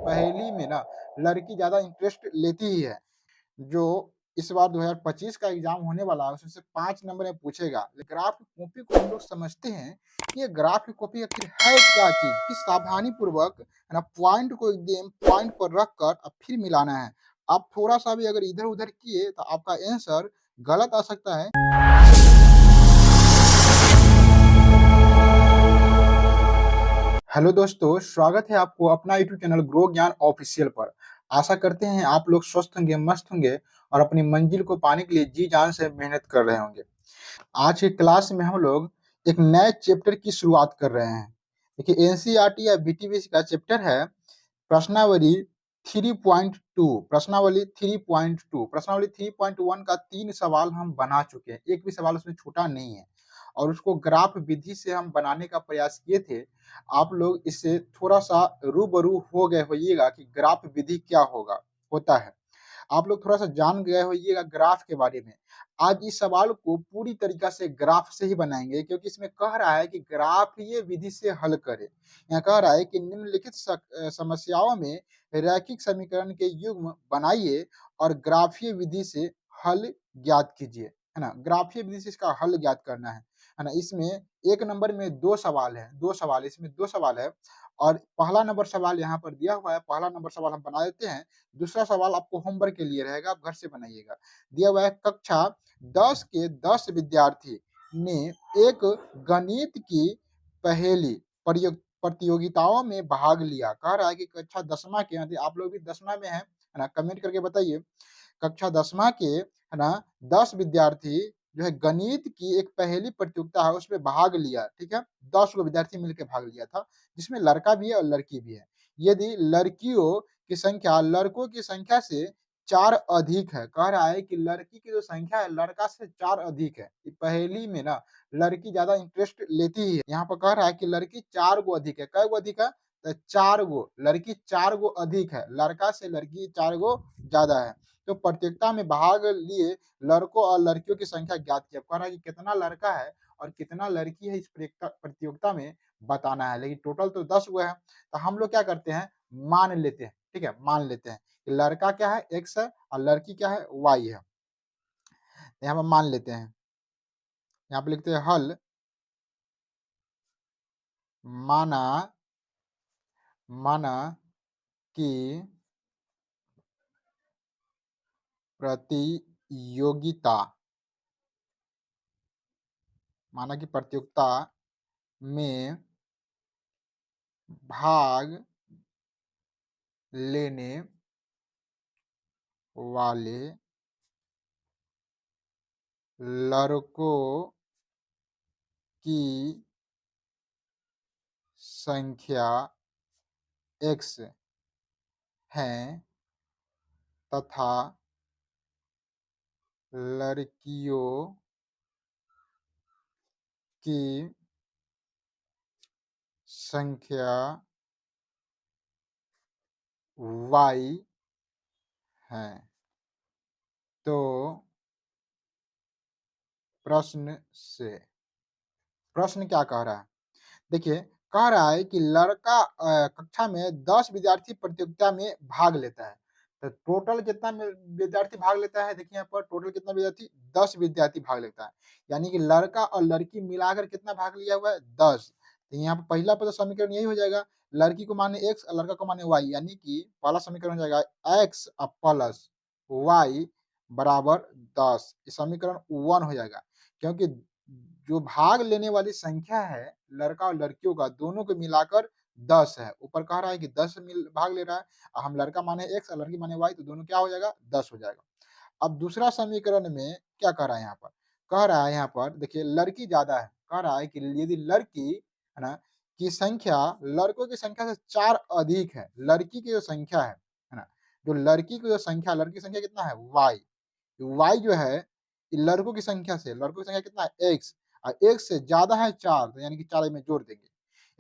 पहेली में ना लड़की ज़्यादा इंटरेस्ट लेती ही है। जो इस बार 2025 का एग्ज़ाम होने वाला है उसमें से 5 नंबर में पूछेगा। ग्राफ की कॉपी को हम लोग समझते हैं कि ये ग्राफ की कॉपी आखिर है क्या चीज़? कि सावधानीपूर्वक है ना पॉइंट को एकदम पॉइंट पर रख कर अब फिर मिलाना है। आप थोड़ा-सा भी अगर इधर-उधर किए तो आपका आंसर गलत आ सकता है। हेलो दोस्तों, स्वागत है आपको अपना यूट्यूब चैनल ग्रो ज्ञान ऑफिशियल पर। आशा करते हैं आप लोग स्वस्थ होंगे, मस्त होंगे और अपनी मंजिल को पाने के लिए जी-जान से मेहनत कर रहे होंगे। आज की क्लास में हम लोग एक नए चैप्टर की शुरुआत कर रहे हैं। देखिए एनसीईआरटी या बीटीबीसी का चैप्टर है प्रश्नावली 3.2 प्रश्नावली 3.2 प्रश्नावली 3.1 का 3 सवाल हम बना चुके हैं। एक भी सवाल उसमें छूटा नहीं है और उसको ग्राफ विधि से हम बनाने का प्रयास किए थे। आप लोग इससे थोड़ा-सा रूबरू हो गए होइएगा कि ग्राफ विधि क्या होता है। आप लोग थोड़ा-सा जान गए होइएगा ग्राफ के बारे में। आज इस सवाल को पूरी तरीक़ा से ग्राफ से ही बनाएँगे क्योंकि इसमें कह रहा है कि ग्राफीय विधि से हल करें। यहाँ कह रहा है कि निम्नलिखित समस्याओं में रैखिक समीकरण के युग्म बनाइए और ग्राफीय विधि से हल ज्ञात कीजिए, है ना? ग्राफीय विधि से इसका हल ज्ञात करना है ना? इसमें 1 नंबर में 2 सवाल है, 2 सवाल इसमें 2 सवाल है और पहला नंबर सवाल यहाँ पर दिया हुआ है, पहला नंबर सवाल हम बना देते हैं। दूसरा सवाल आपको होमवर्क के लिए रहेगा, आप घर से बनाइएगा। दिया हुआ है कक्षा 10 के 10 विद्यार्थी ने एक गणित की पहेली प्रतियोगिताओं में भाग लिया। कह रहा है कि कक्षा 10वां के यदि आप लोग भी 10वां में हैं, है ना? कमेंट करके बताइए। कक्षा 10वां के है ना 10 विद्यार्थी जो है गणित की एक पहेली प्रतियोगिता है उसमें भाग लिया, ठीक है? 10 गो विद्यार्थी मिलके भाग लिया था, जिसमें लड़का भी है और लड़की भी है। यदि लड़कियों की संख्या लड़कों की संख्या से 4 अधिक है, कह रहा है कि लड़की की जो संख्या है लड़का से 4 अधिक है। ये पहेली में ना लड़की ज़्यादा इंटरेस्ट लेती ही है। यहाँ पर कह रहा है कि लड़की 4 गो अधिक है, कै गो अधिक है? तो 4 गो, लड़की 4 गो अधिक है, लड़का से लड़की 4 गो ज़्यादा है। तो प्रतियोगिता में भाग लिए लड़कों और लड़कियों की संख्या ज्ञात किया। कह रहा है कि कितना लड़का है और कितना लड़की है इस प्रतियोगिता में बताना है, लेकिन टोटल तो 10 गो है। तो हम लोग क्या करते हैं, मान लेते हैं, ठीक है? मान लेते हैं कि लड़का क्या है x है और लड़की क्या है y है। यहाँ पर मान लेते हैं, यहाँ पे लिखते हैं हल माना माना कि प्रतियोगिता माना कि प्रतियोगिता में भाग लेने वाले लड़कों की संख्या x है तथा लड़कियों की संख्या y है। तो प्रश्न क्या कह रहा है? देखिए, कह रहा है कि लड़का कक्षा में 10 विद्यार्थी प्रतियोगिता में भाग लेता है। तो टोटल कितना विद्यार्थी भाग लेता है? देखिए यहाँ पर टोटल कितना विद्यार्थी 10 विद्यार्थी भाग लेता है। यानी कि लड़का और लड़की मिलाकर कितना भाग लिया हुआ है? 10। तो यहाँ पर पहला पद समीकरण यही हो जाएगा, लड़की को माने x और लड़का को माने y, यानी कि पहला समीकरण हो जाएगा x प्लस y बराबर 10। ये समीकरण 1 हो जाएगा क्योंकि जो भाग लेने वाली संख्या है लड़का और लड़कियों का दोनों को मिलाकर 10 है। ऊपर कह रहा है कि 10 भाग ले रहा है और हम लड़का माने x और लड़की माने y, तो दोनों क्या हो जाएगा? 10 हो जाएगा। अब दूसरा समीकरण में क्या कह रहा है यहाँ पर? कह रहा है यहाँ पर देखिए लड़की ज़्यादा है। कह रहा है कि यदि लड़की है ना की संख्या लड़कों की संख्या से 4 अधिक है, लड़की की जो संख्या है ना? जो लड़की की जो संख्या लड़की की संख्या कितना है? y। y जो है लड़कों की संख्या कितना है? x और x से ज़्यादा है 4, तो यानी कि 4 में जोड़ देंगे।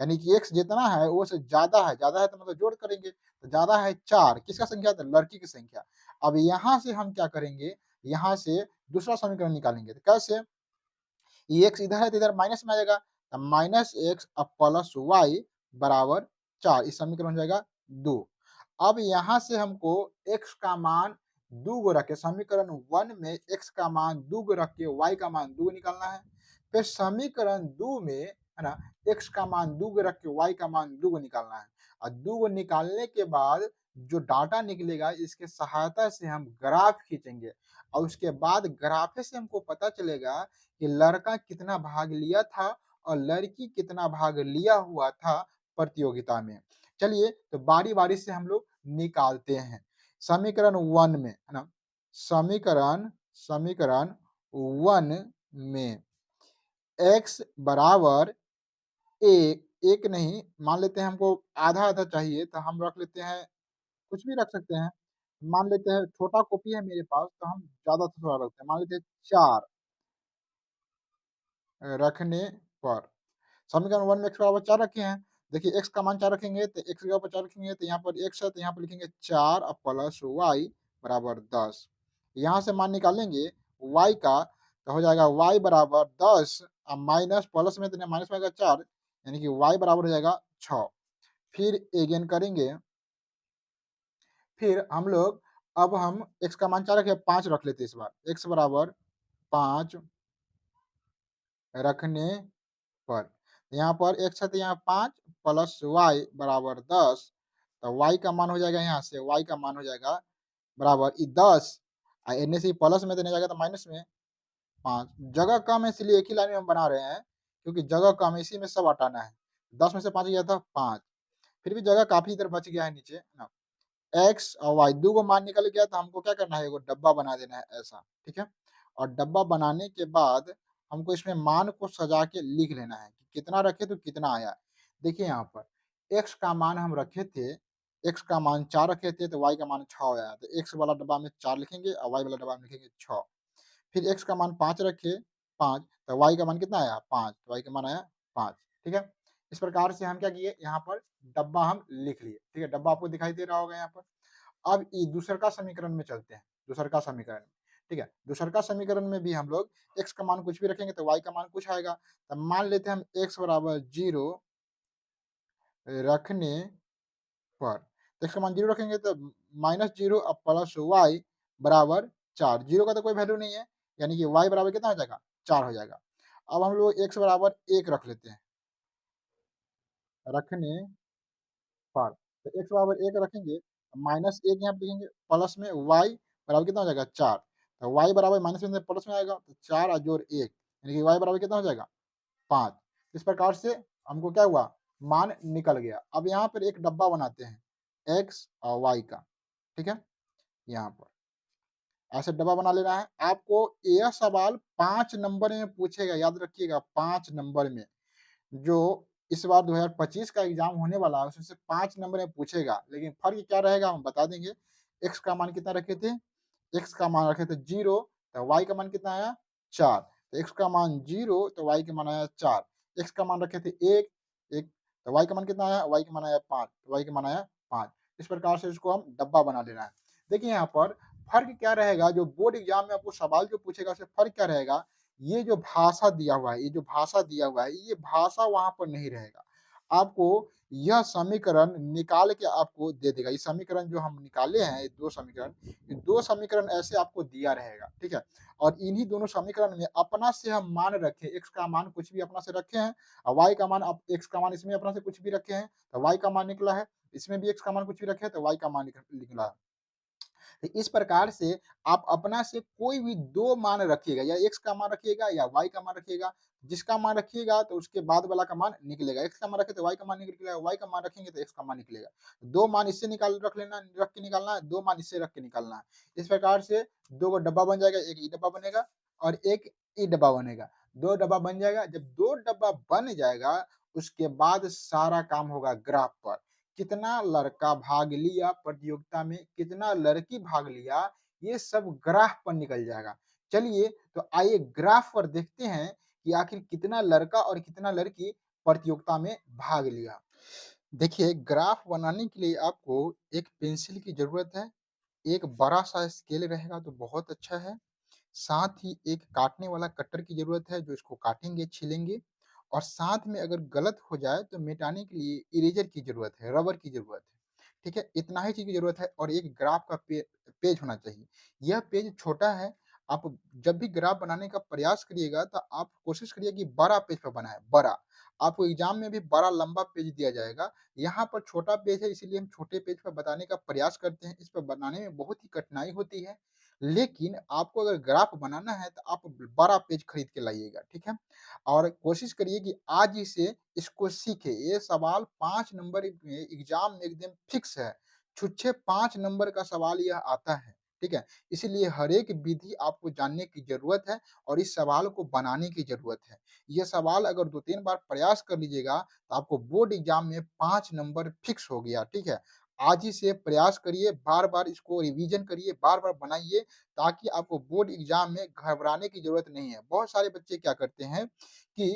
यानी कि x जितना है वो से ज़्यादा है तो मतलब जोड़ करेंगे, तो ज़्यादा है 4, किसका संख्या? तो लड़की की संख्या। अब यहाँ से हम क्या करेंगे? यहाँ से दूसरा समीकरण निकालेंगे। तो कैसे? ये x इधर है तो इधर माइनस में आ जाएगा, तो माइनस x प्लस y बराबर 4, इस समीकरण हो जाएगा 2। अब यहाँ से हमको x का मान 2 गो रख के समीकरण 1 में x का मान 2 गो रख के y का मान 2 निकालना है। फिर समीकरण 2 में है ना x का मान 2 गो रख के y का मान 2 गो निकालना है और 2 गो निकालने के बाद जो डाटा निकलेगा इसके सहायता से हम ग्राफ खींचेंगे और उसके बाद ग्राफे से हमको पता चलेगा कि लड़का कितना भाग लिया था और लड़की कितना भाग लिया हुआ था प्रतियोगिता में। चलिए तो बारी-बारी से हम लोग निकालते हैं। समीकरण 1 में, है ना? समीकरण समीकरण 1 में x बराबर 1 नहीं, मान लेते हैं हमको आधा-आधा चाहिए तो हम रख लेते हैं, कुछ भी रख सकते हैं। मान लेते हैं छोटा कॉपी है मेरे पास तो हम ज़्यादा से थोड़ा रखते हैं। मान लेते हैं 4 रखने पर। समीकरण 1 में x बराबर 4 रखे हैं। देखिए x का मान 4 रखेंगे तो x की जगह पर 4 रखेंगे तो यहाँ पर x है तो यहाँ पर लिखेंगे 4 और प्लस y बराबर 10। यहाँ से मान निकालेंगे y का तो हो जाएगा y बराबर 10 और माइनस प्लस में तो माइनस में आएगा 4 यानी कि y बराबर हो जाएगा 6। फिर अगेन करेंगे, फिर हम लोग अब हम x का मान 4 रखे 5 रख लेते हैं इस बार। x बराबर 5 रखने पर यहाँ पर x है तो यहाँ 5 प्लस y बराबर 10 तो y का मान हो जाएगा यहाँ से y का मान हो जाएगा बराबर 10 एन से प्लस में देने जाएगा तो माइनस में 5। जगह कम है इसलिए एक ही लाइन में हम बना रहे हैं क्योंकि जगह कम है इसी में सब हटाना है। 10 में से 5 गया था 5, फिर भी जगह काफी इधर बच गया है नीचे ना। एक्स और वाई दो को मान निकल गया तो हमको क्या करना है, एगो डब्बा बना देना है ऐसा, ठीक है। और डब्बा बनाने के बाद हमको इसमें मान को सजा के लिख लेना है कि कितना रखे तो कितना आया। देखिए यहाँ पर एक्स का मान हम रखे थे, एक्स का मान 4 रखे थे तो वाई का मान 6 आया, तो एक्स वाला डब्बा में 4 लिखेंगे और वाई वाला डब्बा में लिखेंगे 6। फिर एक्स का मान 5 रखे 5 तो वाई का मान कितना आया 5, वाई का मान आया 5, ठीक है। इस प्रकार से हम क्या किए, यहाँ पर डब्बा हम लिख लिए, ठीक है। डब्बा आपको दिखाई दे रहा होगा यहाँ पर। अब दूसर का समीकरण में चलते हैं, दूसर का समीकरण, ठीक है। दूसर का समीकरण में भी हम लोग x का मान कुछ भी रखेंगे तो y का मान कुछ आएगा। तो मान लेते हैं हम x बराबर 0 रखने पर, तो x का मान 0 रखेंगे तो -0 और प्लस y बराबर 4। 0 का तो कोई वैल्यू नहीं है, यानी कि y बराबर कितना हो जाएगा 4 हो जाएगा। अब हम लोग x बराबर 1 रख लेते हैं रखने पर, तो x बराबर 1 रखेंगे, -1 यहाँ पे लिखेंगे, प्लस में y बराबर कितना हो जाएगा 4। तो y बराबर माइनस में प्लस में आएगा तो 4 और जोड़ 1 यानी कि y बराबर कितना हो जाएगा 5। इस प्रकार से हमको क्या हुआ, मान निकल गया। अब यहाँ पर एक डब्बा बनाते हैं x और y का, ठीक है। यहाँ पर ऐसे डब्बा बना लेना है। आपको यह सवाल 5 नंबर में पूछेगा, याद रखिएगा 5 नंबर में। जो इस बार 2025 का एग्जाम होने वाला है उसमें से 5 नंबर में पूछेगा, लेकिन फर्क क्या रहेगा हम बता देंगे। x का मान कितना रखे थे, x का मान रखे थे 0 तो y का मान कितना आया 4, तो x का मान 0 तो y का मान आया 4। x का मान रखे थे 1 1 तो y का मान कितना आया, y का मान आया 5, तो y का मान आया 5। इस प्रकार से इसको हम डब्बा बना लेना है। देखिए यहाँ पर फर्क क्या रहेगा, जो बोर्ड एग्जाम में आपको सवाल जो पूछेगा उससे फर्क क्या रहेगा, ये जो भाषा दिया हुआ है, ये जो भाषा दिया हुआ है, ये भाषा वहाँ पर नहीं रहेगा। आपको यह समीकरण निकाल के आपको दे देगा। ये समीकरण जो हम निकाले हैं, ये 2 समीकरण, ये 2 समीकरण ऐसे आपको दिया रहेगा, ठीक है। और इन्हीं दोनों समीकरण में अपना से हम मान रखें, x का मान कुछ भी अपना से रखे हैं और y का मान अब x का मान इसमें अपना से कुछ भी रखे हैं, तो y का मान निकला है। इसमें भी x का मान कुछ भी रखे हैं, तो y का मान निकला है। तो इस प्रकार से आप अपना से कोई भी 2 मान रखिएगा, या x का मान रखिएगा या y का मान रखिएगा। जिसका मान रखिएगा तो उसके बाद वाला का मान निकलेगा। x का मान रखे तो y का मान निकलेगा, y का मान रखेंगे तो x का मान निकलेगा। 2 मान इससे रख लेना, रख के निकालना है, 2 मान इससे रख के निकालना है। इस प्रकार से 2 गो डब्बा बन जाएगा, एक ई डब्बा बनेगा और एक ई डब्बा बनेगा। 2 डब्बा बन जाएगा। जब 2 डब्बा बन जाएगा उसके बाद सारा काम होगा ग्राफ पर। कितना लड़का भाग लिया प्रतियोगिता में, कितना लड़की भाग लिया, ये सब ग्राफ पर निकल जाएगा। चलिए तो आइए ग्राफ पर देखते हैं कि आखिर कितना लड़का और कितना लड़की प्रतियोगिता में भाग लिया। देखिए ग्राफ बनाने के लिए आपको एक पेंसिल की जरूरत है, एक बड़ा सा स्केल रहेगा तो बहुत अच्छा है। साथ ही एक काटने वाला कटर की ज़रूरत है जो इसको काटेंगे, छीलेंगे और साथ में अगर गलत हो जाए तो मिटाने के लिए इरेज़र की ज़रूरत है, रबर की ज़रूरत है। ठीक है? इतना ही चीज़ की ज़रूरत है और एक ग्राफ का पेज होना चाहिए। यह पेज छोटा है, आप जब भी ग्राफ बनाने का प्रयास करिएगा तो आप कोशिश करिए कि बड़ा पेज पे बनाएँ, बड़ा। आपको एग्ज़ाम में भी बड़ा लंबा पेज दिया जाएगा, यहाँ पर छोटा पेज है इसीलिए हम छोटे पेज पे बताने का प्रयास करते हैं, इस पे बनाने में बहुत ही कठिनाई होती है। लेकिन आपको अगर ग्राफ बनाना है तो आप बड़ा पेज खरीद के लाइएगा, ठीक है? और कोशिश करिए कि आज ही से इसको सीखें। ये सवाल 5 नंबर में एग्ज़ाम में एकदम फिक्स है। छुच्छे 5 नंबर का सवाल यह आता है, ठीक है? इसीलिए हर एक विधि आपको जानने की ज़रूरत है और इस सवाल को बनाने की ज़रूरत है। ये सवाल अगर 2-3 बार प्रयास कर लीजिएगा, तो आपको बोर्ड एग्ज़ाम में 5 नंबर फिक्स हो गया, ठीक है? आज ही से प्रयास करिए, बार-बार इसको रिवीज़न करिए, बार-बार बनाइए ताकि आपको बोर्ड एग्ज़ाम में घबराने की ज़रूरत नहीं है। बहुत सारे बच्चे क्या करते हैं कि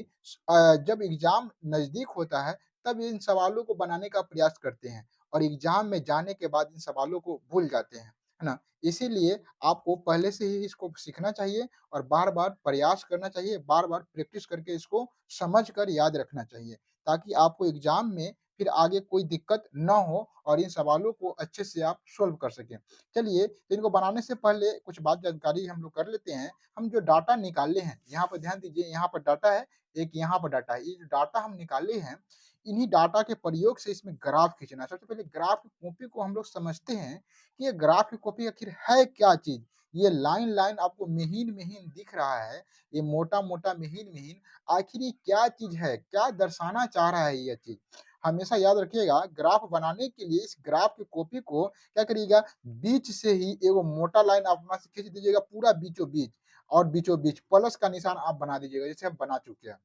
जब एग्ज़ाम नज़दीक होता है, तब इन सवालों को बनाने का प्रयास करते हैं और एग्ज़ाम में जाने के बाद इन सवालों को भूल जाते हैं, है ना? इसीलिए आपको पहले से ही इसको सीखना चाहिए और बार-बार प्रयास करना चाहिए, बार-बार प्रैक्टिस करके इसको समझ कर याद रखना चाहिए, ताकि आपको एग्ज़ाम में फिर आगे कोई दिक्कत ना हो और इन सवालों को अच्छे से आप सॉल्व कर सकें। चलिए, तो इनको बनाने से पहले कुछ बात जानकारी हम लोग कर लेते हैं। हम जो डाटा निकाले हैं, यहाँ पर ध्यान दीजिए, यहाँ पर डाटा है, एक यहाँ पर डाटा है। ये जो डाटा हम निकाले हैं, इन्हीं डाटा के प्रयोग से इसमें ग्राफ खींचना है। सबसे पहले ग्राफ की कॉपी को हम लोग समझते हैं कि ये ग्राफ की कॉपी आखिर है क्या चीज़? ये लाइन-लाइन आपको महीन-महीन दिख रहा है, ये मोटा-मोटा, महीन-महीन, आखिर ये क्या चीज़ है? क्या दर्शाना चाह रहा है ये चीज़? हमेशा याद रखिएगा, ग्राफ बनाने के लिए इस ग्राफ की कॉपी को क्या करिएगा, बीच से ही एगो मोटा लाइन अपना से खींच दीजिएगा पूरा बीचों-बीच और बीचों-बीच प्लस का निशान आप बना दीजिएगा, जैसे हम बना चुके हैं।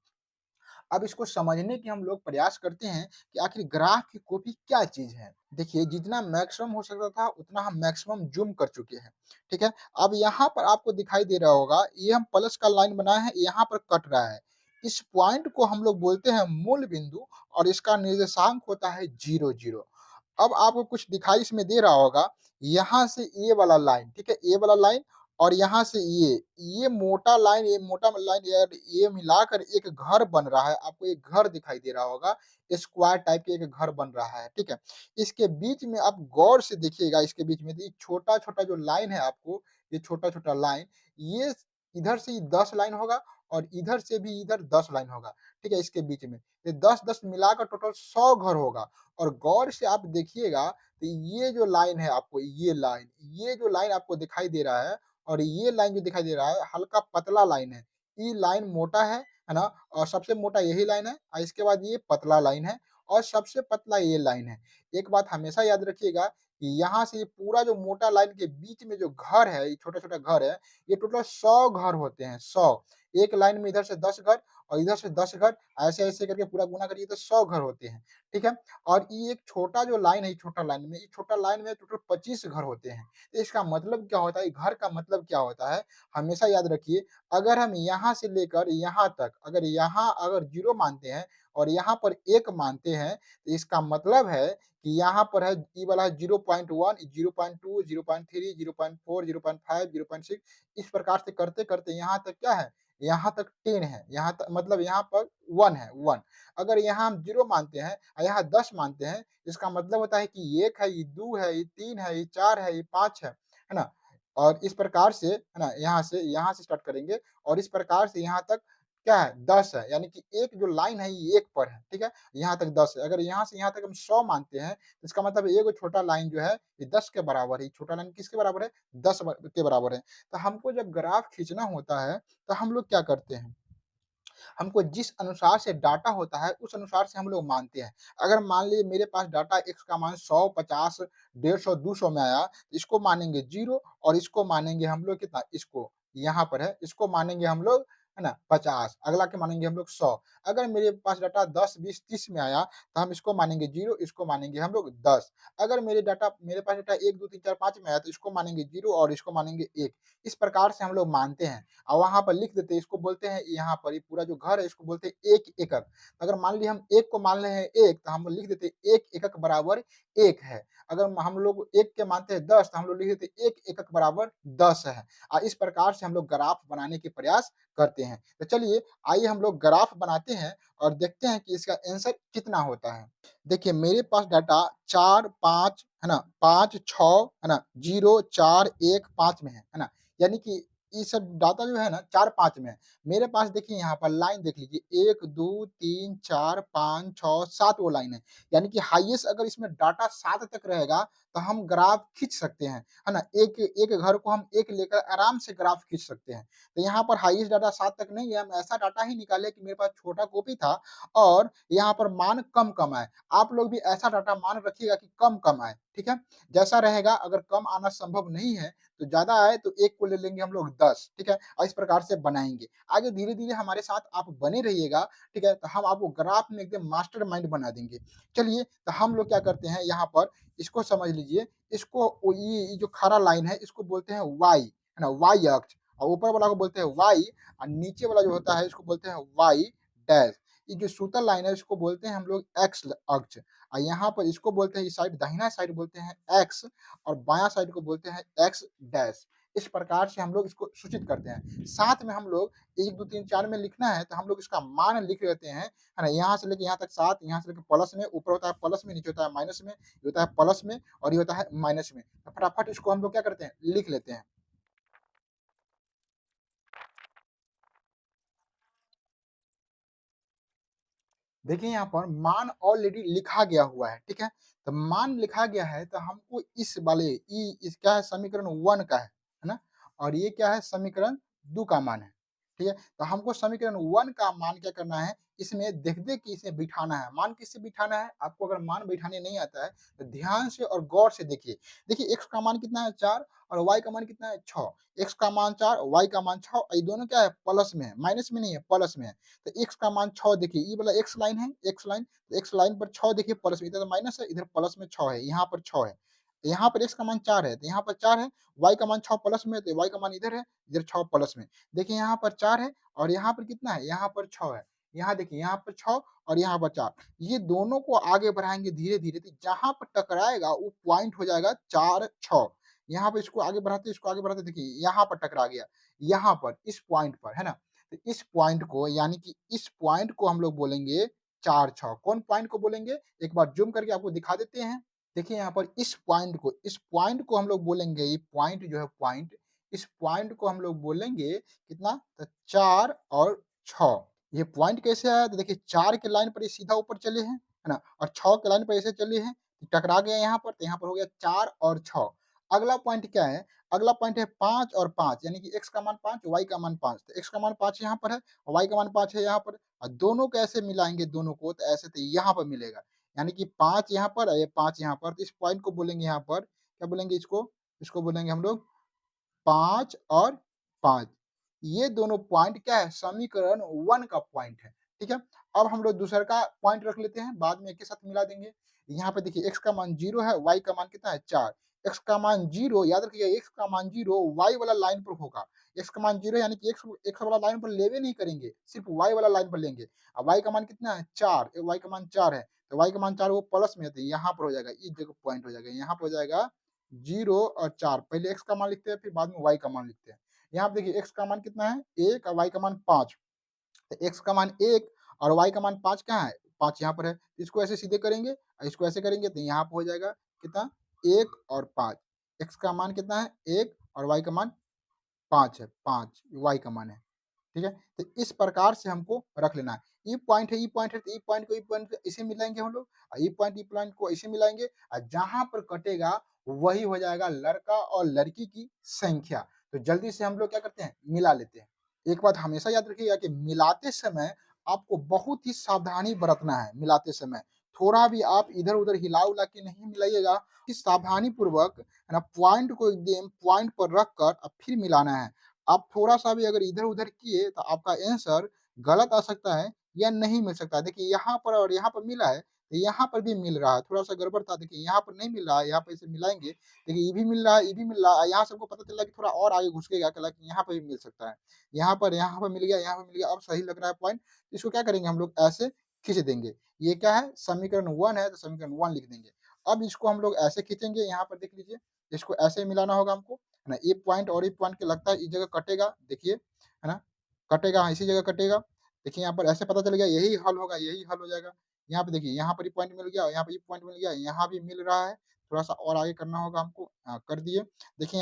अब इसको समझने की हम लोग प्रयास करते हैं कि आखिर ग्राफ की कॉपी क्या चीज़ है? देखिए, जितना मैक्सिमम हो सकता था उतना हम मैक्सिमम ज़ूम कर चुके हैं, ठीक है? अब यहाँ पर आपको दिखाई दे रहा होगा, ये हम प्लस का लाइन बनाए हैं, यहाँ पर कट रहा है। इस पॉइंट को हम लोग बोलते हैं मूल बिंदु और इसका निर्देशांक होता है 0, 0। अब आपको कुछ दिखाई इसमें दे रहा होगा, यहाँ से ये वाला लाइन, ठीक है? ये वाला लाइन और यहाँ से ये मोटा लाइन, ये मोटा लाइन यार ये मिलाकर एक घर बन रहा है। आपको एक घर दिखाई दे रहा होगा, स्क्वायर टाइप के एक घर बन रहा है, ठीक है? इसके बीच में आप गौर से देखिएगा इसके बीच में, तो ये छोटा-छोटा जो लाइन है आपको, ये छोटा-छोटा लाइन, ये इधर से 10 लाइन होगा और इधर से भी इधर 10 लाइन होगा, ठीक है? इसके बीच में। ये 10-10 मिलाकर टोटल 100 घर होगा और गौर से आप देखिएगा, तो ये जो लाइन है आपको, ये जो लाइन आपको दिखाई दे रहा है और ये लाइन जो दिखाई दे रहा है हल्का पतला लाइन है। ये लाइन मोटा है ना? और सबसे मोटा यही लाइन है और इसके बाद ये पतला लाइन है और सबसे पतला ये लाइन है। एक बात हमेशा याद रखिएगा कि यहाँ से ये पूरा जो मोटा लाइन के बीच में जो घर है, ये छोटा-छोटा घर है, ये टोटल 100 घर होते हैं, 100। एक लाइन में इधर से 10 घर और इधर से 10 घर, ऐसे-ऐसे करके पूरा गुना करिए तो 100 घर होते हैं, ठीक है? और ये एक छोटा जो लाइन है, ये छोटा लाइन में, ये छोटा लाइन में टोटल 25 घर होते हैं। तो इसका मतलब क्या होता है? घर का मतलब क्या होता है? हमेशा याद रखिए, अगर हम यहाँ से लेकर यहाँ तक, अगर यहाँ अगर 0 मानते हैं और यहाँ पर 1 मानते हैं, तो इसका मतलब है कि यहाँ पर है ये वाला है 0.1, 0.2, 0.3, 0.4, 0.5, 0.6 इस प्रकार से करते-करते यहाँ तक क्या है? यहाँ तक 10 है, यहाँ तक मतलब यहाँ पर 1 है, 1। अगर यहाँ हम 0 मानते हैं और यहाँ 10 मानते हैं, इसका मतलब होता है कि ये 1 है, ये 2 है, ये 3 है, ये 4 है, ये 5 है ना? और इस प्रकार से, है ना? यहाँ से स्टार्ट करेंगे और इस प्रकार से यहाँ तक क्या है? 10 है, यानी कि एक जो लाइन है ये 1 पर है, ठीक है? यहाँ तक 10 है। अगर यहाँ से यहाँ तक हम 100 मानते हैं, तो इसका मतलब एगो छोटा लाइन जो है, ये 10 के बराबर है। ये छोटा लाइन किसके बराबर है? 10 के बराबर है। तो हमको जब ग्राफ खींचना होता है, तो हम लोग क्या करते हैं? हमको जिस अनुसार से डाटा होता है, उस अनुसार से हम लोग मानते हैं। अगर मान लीजिए मेरे पास डाटा x का मान 100, 50, 150, 200 में आया, तो इसको मानेंगे 0 और इसको मानेंगे हम लोग कितना? इसको, यहाँ पर है, इसको मानेंगे हम लोग, है ना? 50, अगला के मानेंगे हम लोग 100। अगर मेरे पास डाटा 10, 20, 30 में आया, तो हम इसको मानेंगे 0, इसको मानेंगे हम लोग 10। अगर मेरे पास डाटा 1, 2, 3, 4, 5 में आया, तो इसको मानेंगे 0 और इसको मानेंगे 1। इस प्रकार से हम लोग मानते हैं। और वहाँ पर लिख देते हैं, इसको बोलते हैं, यहाँ पर ये पूरा जो घर है इसको बोलते हैं 1 एकड़। अगर मान लीजिए हम 1 को मान रहे हैं 1 तो हम लिख देते हैं 1 एकक बराबर 1 है। अगर हम लोग 1 के मानते हैं 10 तो हम लोग लिख देते हैं 1 एकक बराबर 10 है। इस प्रकार से हम लोग ग्राफ बनाने के प्रयास करते करते हैं। तो चलिए आइए हम लोग ग्राफ बनाते हैं और देखते हैं कि इसका आंसर कितना होता है। देखिए मेरे पास डाटा 4, 5 है ना? 5, 6 है ना? 0, 4, 1, 5 में है ना? यानी कि ये सब डाटा जो है ना 4, 5 में है। मेरे पास देखिए यहाँ पर लाइन देख लीजिए 1, 2, 3, 4, 5, 6, 7 वो लाइन है। यानी कि हाईएस्ट अगर इसमें डाटा 7 तक रहेगा तो हम ग्राफ खींच सकते हैं, है ना? एक एक घर को हम एक लेकर आराम से ग्राफ खींच सकते हैं। तो यहाँ पर हाईएस्ट डाटा 7 तक नहीं है, हम ऐसा डाटा ही निकाले कि मेरे पास छोटा कॉपी था और यहाँ पर मान कम-कम आए। आप लोग भी ऐसा डाटा मान रखिएगा कि कम-कम आए, ठीक है? जैसा रहेगा अगर कम आना संभव नहीं है, तो ज़्यादा आए तो 1 को ले लेंगे हम लोग 10, ठीक है? और इस प्रकार से बनाएँगे। आगे धीरे-धीरे हमारे साथ आप बने रहिएगा, ठीक है? तो हम आपको ग्राफ में एकदम मास्टरमाइंड बना देंगे। चलिए, तो हम लोग क्या करते हैं यहाँ पर इसको समझ लीजिए, इसको ये जो खड़ा लाइन है इसको बोलते हैं वाई, है ना? वाई अक्ष और ऊपर वाला को बोलते हैं वाई और नीचे वाला जो होता है इसको बोलते हैं वाई डैश। ये जो सूतर लाइन है इसको बोलते हैं हम लोग एक्स अक्ष और यहाँ पर इसको बोलते हैं इस साइड दाहिना साइड बोलते हैं एक्स और बायां साइड को बोलते हैं एक्स डैश। इस प्रकार से हम लोग इसको सूचित करते हैं। साथ में हम लोग 1, 2, 3, 4 में लिखना है तो हम लोग इसका मान लिख लेते हैं, है ना? यहाँ से लेके यहाँ तक 7, यहाँ से लेके प्लस में, ऊपर होता है प्लस में, नीचे होता है माइनस में, ये होता है प्लस में और ये होता है माइनस में। तो फटाफट इसको हम लोग क्या करते हैं, लिख लेते हैं। देखिए यहाँ पर मान ऑलरेडी लिखा गया हुआ है, ठीक है? तो मान लिखा गया है तो हमको इस वाले इस क्या है समीकरण 1 का है ना? और ये क्या है समीकरण 2 का मान है, ठीक है? तो हमको समीकरण 1 का मान क्या करना है, इसमें देख-देख के इसे बिठाना है। मान किससे बिठाना है? आपको अगर मान बिठाने नहीं आता है, तो ध्यान से और गौर से देखिए। देखिए x का मान कितना है 4 और y का मान कितना है 6। x का मान 4, y का मान 6 ये दोनों क्या है प्लस में है, माइनस में नहीं है, प्लस में है। तो x का मान 6 देखिए, ये वाला x लाइन है, x लाइन, तो x लाइन पर 6 देखिए प्लस में, इधर तो माइनस है, इधर प्लस में 6 है, यहाँ पर 6 है। तो यहाँ पर x का मान 4 है, तो यहाँ पर 4 है, y का मान 6 प्लस में है, तो y का मान इधर है, इधर 6 प्लस में। देखिए यहाँ पर 4 है और यहाँ पर कितना है, यहाँ पर 6 है। यहाँ देखिए, यहाँ पर 6 और यहाँ पर 4। ये दोनों को आगे बढ़ाएँगे धीरे-धीरे, तो जहाँ पर टकराएगा वो पॉइंट हो जाएगा 4, 6। यहाँ पे इसको आगे बढ़ाते देखिए, यहाँ पर टकरा गया, यहाँ पर, इस पॉइंट पर, है ना? तो इस पॉइंट को यानी कि इस पॉइंट को हम लोग बोलेंगे 4-6। कौन पॉइंट को बोलेंगे? एक बार ज़ूम करके आपको दिखा देते हैं। देखिए यहाँ पर इस पॉइंट को हम लोग बोलेंगे, ये पॉइंट जो है पॉइंट, इस पॉइंट को हम लोग बोलेंगे कितना? तो 4 और 6। ये पॉइंट कैसे आया? तो देखिए 4 के लाइन पर ये सीधा ऊपर चले हैं, है ना? और 6 के लाइन पर ऐसे चले हैं, टकरा गया यहाँ पर, तो यहाँ पर हो गया 4 और 6। अगला पॉइंट क्या है? अगला पॉइंट है 5 और 5 यानी कि x का मान 5, y का मान 5। तो x का मान 5 यहाँ पर है और y का मान 5 है यहाँ पर। और दोनों को ऐसे मिलाएँगे दोनों को तो ऐसे तो यहाँ पर मिलेगा। यानी कि 5 यहाँ पर और ये 5 यहाँ पर। तो इस पॉइंट को बोलेंगे यहाँ पर, क्या बोलेंगे इसको? इसको बोलेंगे हम लोग 5 और 5। ये दोनों पॉइंट क्या है? समीकरण 1 का पॉइंट है, ठीक है? अब हम लोग दूसरे का पॉइंट रख लेते हैं, बाद में एक के साथ मिला देंगे। यहाँ पे देखिए x का मान 0 है, y का मान कितना है 4। x का मान 0 याद रखिएगा x का मान 0 y वाला लाइन पर होगा। x का मान 0 यानी कि x वाला लाइन पर लेवे नहीं करेंगे, सिर्फ y वाला लाइन पर लेंगे। अब y का मान कितना है 4, y का मान 4 है, तो y का मान 4 वो प्लस में है, तो यहाँ पर हो जाएगा, इस जगह पॉइंट हो जाएगा। यहाँ पर हो जाएगा 0 और 4 पहले x का मान लिखते हैं, फिर बाद में y का मान लिखते हैं। यहाँ पे देखिए x का मान कितना है 1 और y का मान 5। तो x का मान 1 और y का मान 5 कहाँ है? 5 यहाँ पर है। इसको ऐसे सीधे करेंगे और इसको ऐसे करेंगे तो यहाँ पे हो जाएगा कितना 1 और 5। x का मान कितना है 1 और y का मान 5 है, 5 y का मान है। ठीक है? तो इस प्रकार से हमको रख लेना है। ये पॉइंट है, ये पॉइंट है, तो ये पॉइंट को ये पॉइंट से इसे मिलाएँगे हम लोग और ये पॉइंट को इसे मिलाएँगे और जहाँ पर कटेगा वही हो जाएगा लड़का और लड़की की संख्या। तो जल्दी से हम लोग क्या करते हैं, मिला लेते हैं। एक बात हमेशा याद रखिएगा कि मिलाते समय आपको बहुत ही सावधानी बरतना है मिलाते समय। थोड़ा भी आप इधर-उधर हिला-उला के नहीं मिलाइएगा, कि सावधानी पूर्वक है ना पॉइंट को एकदम पॉइंट पर रख कर फिर मिलाना है। आप थोड़ा-सा भी अगर इधर-उधर किए तो आपका आंसर गलत आ सकता है या नहीं मिल सकता है। देखिए यहाँ पर और यहाँ पर मिला है, तो यहाँ पर भी मिल रहा है, थोड़ा-सा गड़बड़ था। देखिए यहाँ पर नहीं मिल रहा है, यहाँ पे इसे मिलाएँगे, देखिए ये भी मिल रहा है, ये भी मिल रहा है। यहाँ से हमको पता चला कि थोड़ा और आगे घुसकेगा, कहला कि यहाँ पे भी मिल सकता है। यहाँ पर मिल गया, यहाँ पे मिल गया, अब सही लग रहा है पॉइंट। इसको क्या करेंगे हम लोग ऐसे खींच देंगे। ये क्या है समीकरण 1 है, तो समीकरण 1 लिख देंगे। अब इसको हम लोग ऐसे खींचेंगे, यहाँ पर देख लीजिए, इसको ऐसे मिलाना होगा हमको, है ना? ये पॉइंट और ये पॉइंट के लगता है इस जगह कटेगा, देखिए, है ना? कटेगा, इसी जगह कटेगा। देखिए यहाँ पर ऐसे पता चल गया यही हल होगा, यही हल हो जाएगा। यहाँ पे देखिए, यहाँ पर ही पॉइंट मिल गया, यहाँ पे ये पॉइंट मिल गया, यहाँ भी मिल रहा है। थोड़ा-सा और आगे करना होगा हमको। हाँ, कर दिए। देखिए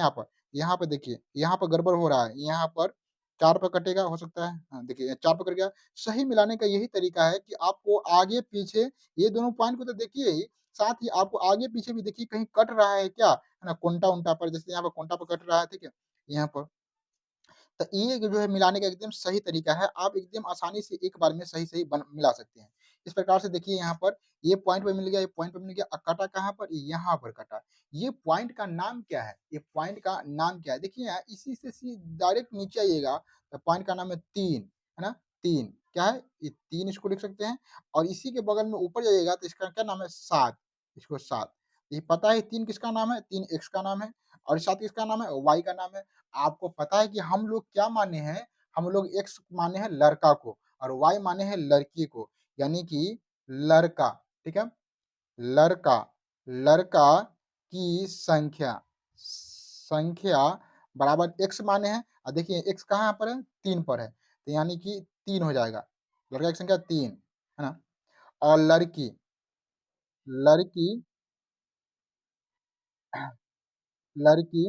यहाँ पे देखिए, यहाँ पर गड़बड़ हो रहा है। यहाँ पर 4 पे कटेगा, हो सकता है। हाँ, देखिए 4 पे कट गया। सही मिलाने का यही तरीका है कि आपको आगे-पीछे ये दोनों पॉइंट को तो देखिए ही, साथ ही आपको आगे-पीछे भी देखिए कहीं कट रहा है क्या? है ना? कोंटा-वोंटा पर, जैसे यहाँ पर कोंटा पे कट रहा है, ठीक है? यहाँ पर तो ये जो है मिलाने का एकदम सही तरीका है। आप एकदम आसानी से एक बार में सही-सही बन मिला सकते हैं। इस प्रकार से देखिए यहाँ पर ये पॉइंट पे मिल गया, ये पॉइंट पे मिल गया, कटा कहाँ पर? यहाँ पर कटा। ये पॉइंट का नाम क्या है? ये पॉइंट का नाम क्या है? देखिए यहाँ इसी से डायरेक्ट नीचे आइएगा तो पॉइंट का नाम है 3, है ना? 3 क्या है? ये 3 इसको लिख सकते हैं और इसी के बगल में ऊपर जाइएगा तो इसका क्या नाम है? 7, इसको 7। ये पता है 3 किसका नाम है? 3 एक्स का नाम है और 7 किसका नाम है? वाई का नाम है। आपको पता है कि हम लोग क्या माने हैं? हम लोग एक्स माने हैं लड़का को और वाई माने हैं लड़की को, यानी कि लड़का, ठीक है? लड़का, लड़का की संख्या बराबर एक्स माने हैं और देखिए एक्स कहाँ पर है? 3 पर है, तो यानी कि 3 हो जाएगा। लड़का की संख्या 3, है ना? और लड़की, लड़की लड़की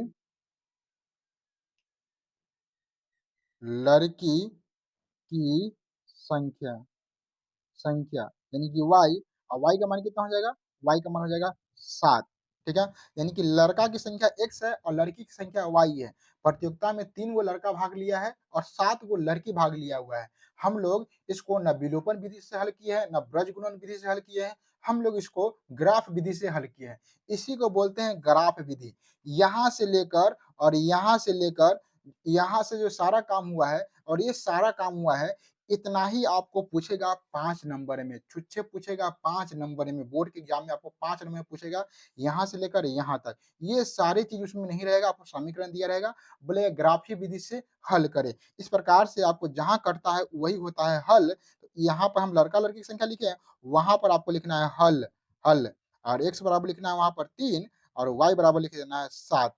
लड़की की संख्या संख्या यानी कि y और y का मान कितना हो जाएगा? y का मान हो जाएगा 7, ठीक है? यानी कि लड़का की संख्या x है और लड़की की संख्या y है। प्रतियोगिता में 3 गो लड़का भाग लिया है और 7 गो लड़की भाग लिया हुआ है। हम लोग इसको न विलोपन विधि से हल किए हैं, न ब्रजगुणन विधि से हल किए हैं। हम लोग इसको ग्राफ विधि से हल किए हैं। इसी को बोलते हैं ग्राफ विधि। यहाँ से लेकर और यहाँ से जो सारा काम हुआ है और ये सारा काम हुआ है, इतना ही आपको पूछेगा 5 नंबर में, छुच्छे पूछेगा 5 नंबर में, बोर्ड के एग्जाम में आपको 5 नंबर में पूछेगा, यहाँ से लेकर यहाँ तक। ये सारी चीज़ उसमें नहीं रहेगा, आपको समीकरण दिया रहेगा, बोले ग्राफीय विधि से हल करें। इस प्रकार से आपको जहाँ कटता है वही होता है हल। तो यहाँ पर हम लड़का-लड़की की संख्या लिखे हैं, वहाँ पर आपको लिखना है हल, हल और x बराबर लिखना है वहाँ पर 3 और y बराबर लिख देना है 7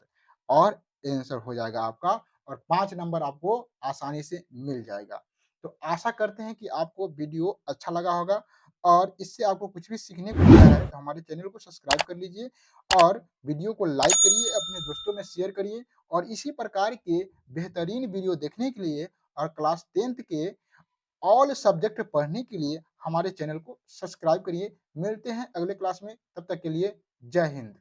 और आंसर हो जाएगा आपका और 5 नंबर आपको आसानी से मिल जाएगा। तो आशा करते हैं कि आपको वीडियो अच्छा लगा होगा और इससे आपको कुछ भी सीखने को मिला है तो हमारे चैनल को सब्सक्राइब कर लीजिए और वीडियो को लाइक करिए, अपने दोस्तों में शेयर करिए और इसी प्रकार के बेहतरीन वीडियो देखने के लिए और क्लास 10th के ऑल सब्जेक्ट पढ़ने के लिए हमारे चैनल को सब्सक्राइब करिए। मिलते हैं अगले क्लास में, तब तक के लिए जय हिंद।